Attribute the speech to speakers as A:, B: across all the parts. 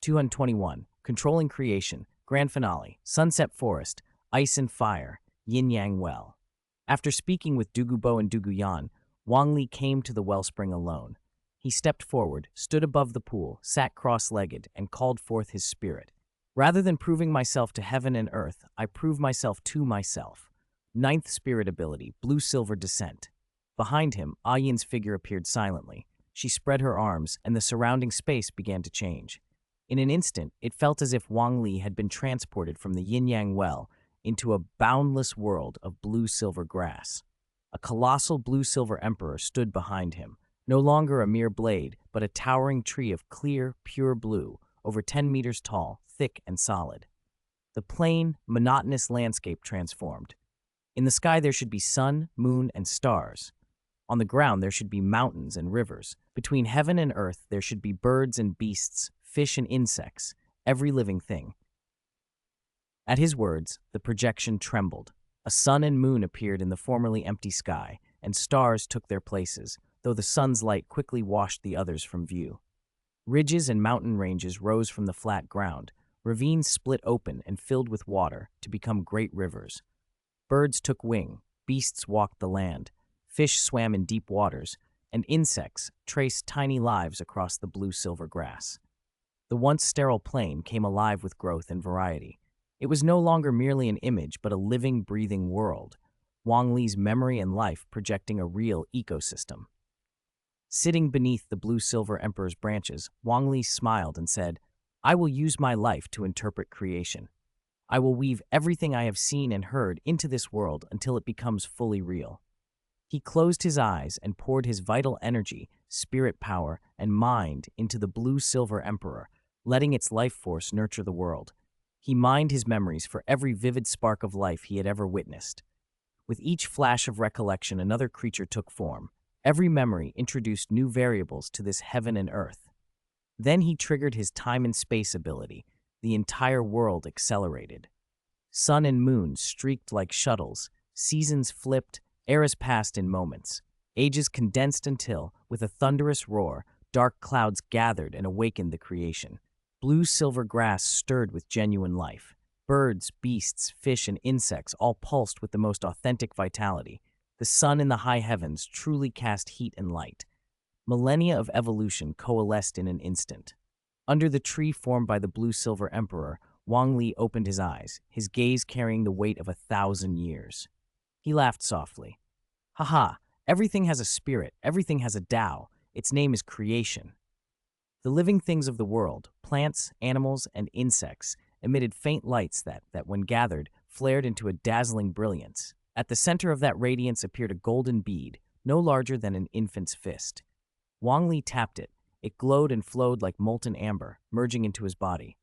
A: 221. Controlling Creation, Grand Finale, Sunset Forest, Ice and Fire, Yin Yang Well. After speaking with Dugubo and Duguyan, Wang Li came to the wellspring alone. He stepped forward, stood above the pool, sat cross-legged, and called forth his spirit. Rather than proving myself to heaven and earth, I prove myself to myself. Ninth spirit ability, Blue-Silver Descent. Behind him, Ayin's figure appeared silently. She spread her arms, and the surrounding space began to change. In an instant, it felt as if Wang Li had been transported from the yin-yang well into a boundless world of blue-silver grass. A colossal blue-silver emperor stood behind him, no longer a mere blade, but a towering tree of clear, pure blue, over 10 meters tall, thick and solid. The plain, monotonous landscape transformed. In the sky there should be sun, moon, and stars. On the ground there should be mountains and rivers. Between heaven and earth there should be birds and beasts, fish and insects, every living thing. At his words, the projection trembled. A sun and moon appeared in the formerly empty sky, and stars took their places, though the sun's light quickly washed the others from view. Ridges and mountain ranges rose from the flat ground. Ravines split open and filled with water to become great rivers. Birds took wing, beasts walked the land, fish swam in deep waters, and insects traced tiny lives across the blue-silver grass. The once sterile plain came alive with growth and variety. It was no longer merely an image, but a living, breathing world, Wang Li's memory and life projecting a real ecosystem. Sitting beneath the blue-silver emperor's branches, Wang Li smiled and said, "I will use my life to interpret creation. I will weave everything I have seen and heard into this world until it becomes fully real." He closed his eyes and poured his vital energy, spirit power, and mind into the blue-silver emperor, letting its life force nurture the world. He mined his memories for every vivid spark of life he had ever witnessed. With each flash of recollection, another creature took form. Every memory introduced new variables to this heaven and earth. Then he triggered his time and space ability. The entire world accelerated. Sun and moon streaked like shuttles, seasons flipped, eras passed in moments. Ages condensed until, with a thunderous roar, dark clouds gathered and awakened the creation. Blue-silver grass stirred with genuine life. Birds, beasts, fish, and insects all pulsed with the most authentic vitality. The sun in the high heavens truly cast heat and light. Millennia of evolution coalesced in an instant. Under the tree formed by the blue-silver emperor, Wang Li opened his eyes, his gaze carrying the weight of 1,000 years. He laughed softly. "Ha! Everything has a spirit, everything has a Tao. Its name is creation." The living things of the world, plants, animals, and insects, emitted faint lights that, when gathered, flared into a dazzling brilliance. At the center of that radiance appeared a golden bead, no larger than an infant's fist. Wang Li tapped it. It glowed and flowed like molten amber, merging into his body.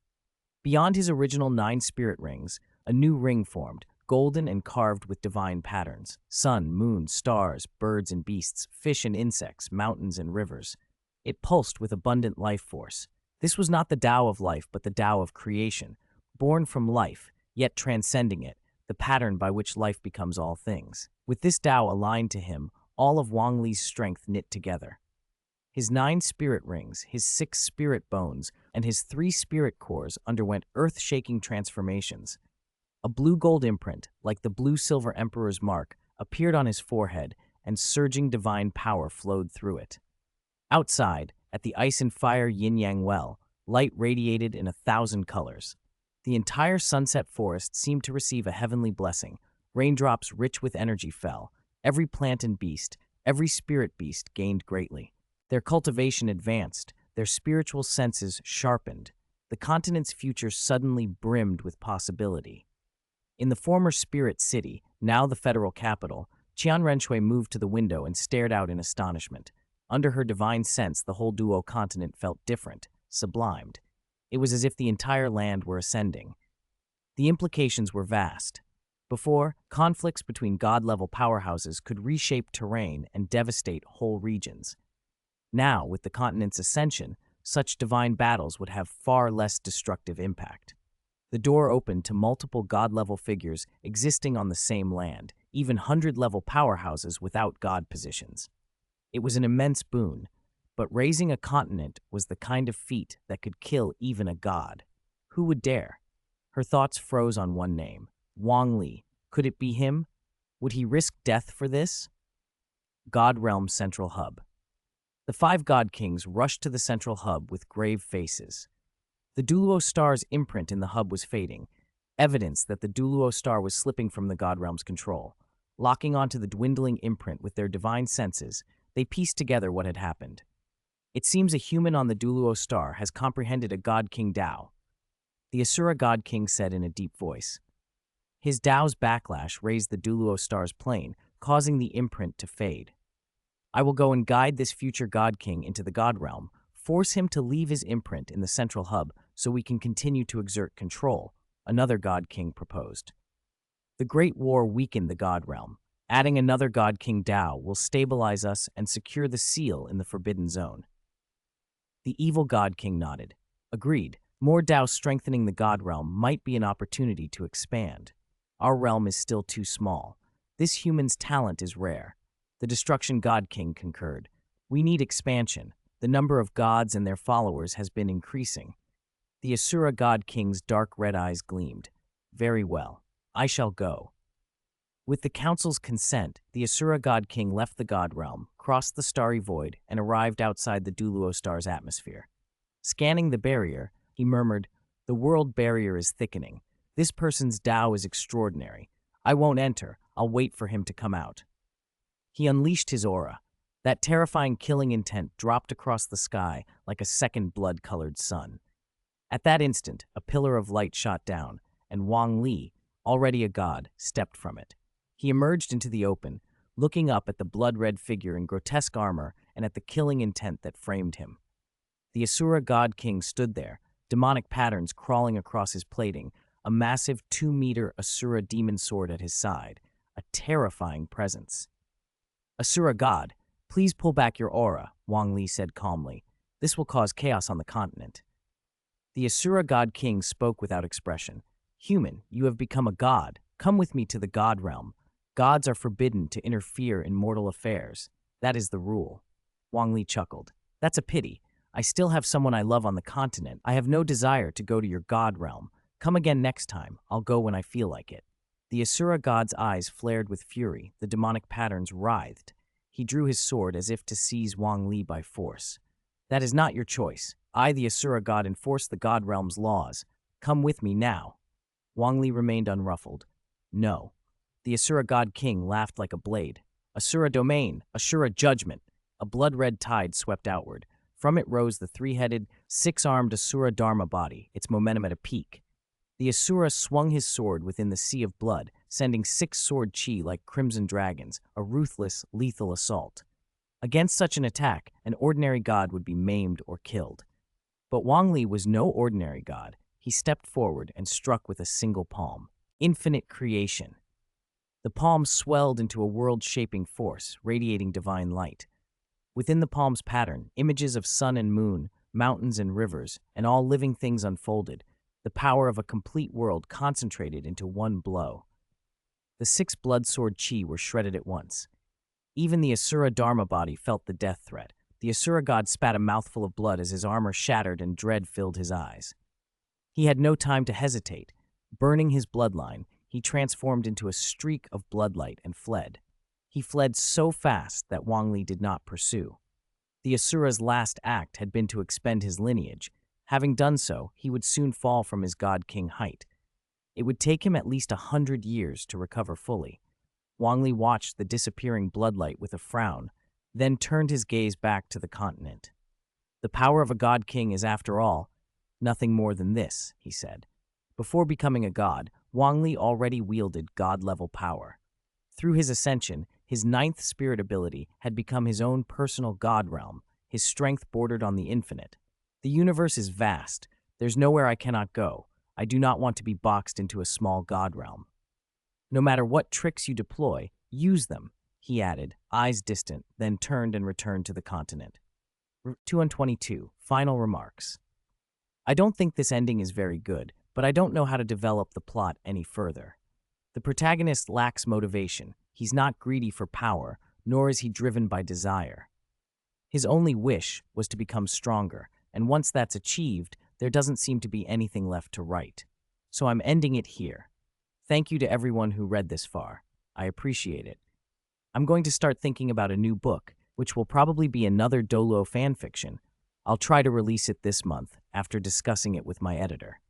A: Beyond his original 9 spirit rings, a new ring formed, golden and carved with divine patterns. Sun, moon, stars, birds and beasts, fish and insects, mountains and rivers. It pulsed with abundant life force. This was not the Tao of life, but the Tao of creation, born from life, yet transcending it, the pattern by which life becomes all things. With this Tao aligned to him, all of Wang Li's strength knit together. His 9 spirit rings, his 6 spirit bones, and his 3 spirit cores underwent earth-shaking transformations. A blue-gold imprint, like the blue-silver emperor's mark, appeared on his forehead, and surging divine power flowed through it. Outside, at the ice and fire yin-yang well, light radiated in 1,000 colors. The entire sunset forest seemed to receive a heavenly blessing. Raindrops rich with energy fell. Every plant and beast, every spirit beast gained greatly. Their cultivation advanced, their spiritual senses sharpened. The continent's future suddenly brimmed with possibility. In the former spirit city, now the federal capital, Qian Renshui moved to the window and stared out in astonishment. Under her divine sense, the whole Douluo Continent felt different, sublimed. It was as if the entire land were ascending. The implications were vast. Before, conflicts between god-level powerhouses could reshape terrain and devastate whole regions. Now, with the continent's ascension, such divine battles would have far less destructive impact. The door opened to multiple god-level figures existing on the same land, even 100-level powerhouses without god positions. It was an immense boon. But raising a continent was the kind of feat that could kill even a god. Who would dare? Her thoughts froze on one name, Wang Li. Could it be him? Would he risk death for this? God Realm Central Hub. The five god kings rushed to the central hub with grave faces. The Douluo star's imprint in the hub was fading, evidence that the Douluo star was slipping from the god realm's control. Locking onto the dwindling imprint with their divine senses, they pieced together what had happened. It seems a human on the Douluo star has comprehended a god king Tao, the Asura god king said in a deep voice. His Tao's backlash raised the Douluo star's plane, causing the imprint to fade. I will go and guide this future god king into the god realm, force him to leave his imprint in the central hub so we can continue to exert control, another god king proposed. The Great War weakened the god realm. Adding another god king Tao will stabilize us and secure the seal in the forbidden zone. The evil god king nodded. Agreed, more Tao strengthening the god realm might be an opportunity to expand. Our realm is still too small. This human's talent is rare. The destruction god king concurred. We need expansion. The number of gods and their followers has been increasing. The Asura god king's dark red eyes gleamed. Very well. I shall go. With the council's consent, the Asura god king left the god realm, crossed the starry void, and arrived outside the Douluo star's atmosphere. Scanning the barrier, he murmured, "The world barrier is thickening. This person's Tao is extraordinary. I won't enter. I'll wait for him to come out." He unleashed his aura. That terrifying killing intent dropped across the sky like a second blood-colored sun. At that instant, a pillar of light shot down, and Wang Li, already a god, stepped from it. He emerged into the open, looking up at the blood-red figure in grotesque armor and at the killing intent that framed him. The Asura god king stood there, demonic patterns crawling across his plating, a massive 2-meter Asura demon sword at his side, a terrifying presence. "Asura god, please pull back your aura," Wang Li said calmly. "This will cause chaos on the continent." The Asura god king spoke without expression. "Human, you have become a god. Come with me to the god realm. Gods are forbidden to interfere in mortal affairs. That is the rule." Wang Li chuckled. "That's a pity. I still have someone I love on the continent. I have no desire to go to your god realm. Come again next time. I'll go when I feel like it." The Asura god's eyes flared with fury. The demonic patterns writhed. He drew his sword as if to seize Wang Li by force. "That is not your choice. I, the Asura god, enforce the god realm's laws. Come with me now." Wang Li remained unruffled. "No." The Asura god king laughed like a blade. "Asura domain, Asura judgment." A blood-red tide swept outward. From it rose the 3-headed, 6-armed Asura Dharma body, its momentum at a peak. The Asura swung his sword within the sea of blood, sending 6 sword chi like crimson dragons, a ruthless, lethal assault. Against such an attack, an ordinary god would be maimed or killed. But Wang Li was no ordinary god. He stepped forward and struck with a single palm. Infinite creation. The palm swelled into a world-shaping force, radiating divine light. Within the palm's pattern, images of sun and moon, mountains and rivers, and all living things unfolded, the power of a complete world concentrated into one blow. The 6 blood sword chi were shredded at once. Even the Asura Dharma body felt the death threat. The Asura god spat a mouthful of blood as his armor shattered and dread filled his eyes. He had no time to hesitate. Burning his bloodline, he transformed into a streak of bloodlight and fled. He fled so fast that Wang Li did not pursue. The Asura's last act had been to expend his lineage. Having done so, he would soon fall from his god-king height. It would take him at least 100 years to recover fully. Wang Li watched the disappearing bloodlight with a frown, then turned his gaze back to the continent. "The power of a god-king is, after all, nothing more than this," he said. Before becoming a god, Wang Li already wielded god-level power. Through his ascension, his 9th spirit ability had become his own personal god realm, his strength bordered on the infinite. "The universe is vast. There's nowhere I cannot go. I do not want to be boxed into a small god realm." "No matter what tricks you deploy, use them," he added, eyes distant, then turned and returned to the continent. 222. Final remarks. I don't think this ending is very good, but I don't know how to develop the plot any further. The protagonist lacks motivation. He's not greedy for power, nor is he driven by desire. His only wish was to become stronger, and once that's achieved, there doesn't seem to be anything left to write. So I'm ending it here. Thank you to everyone who read this far. I appreciate it. I'm going to start thinking about a new book, which will probably be another Douluo fanfiction. I'll try to release it this month after discussing it with my editor.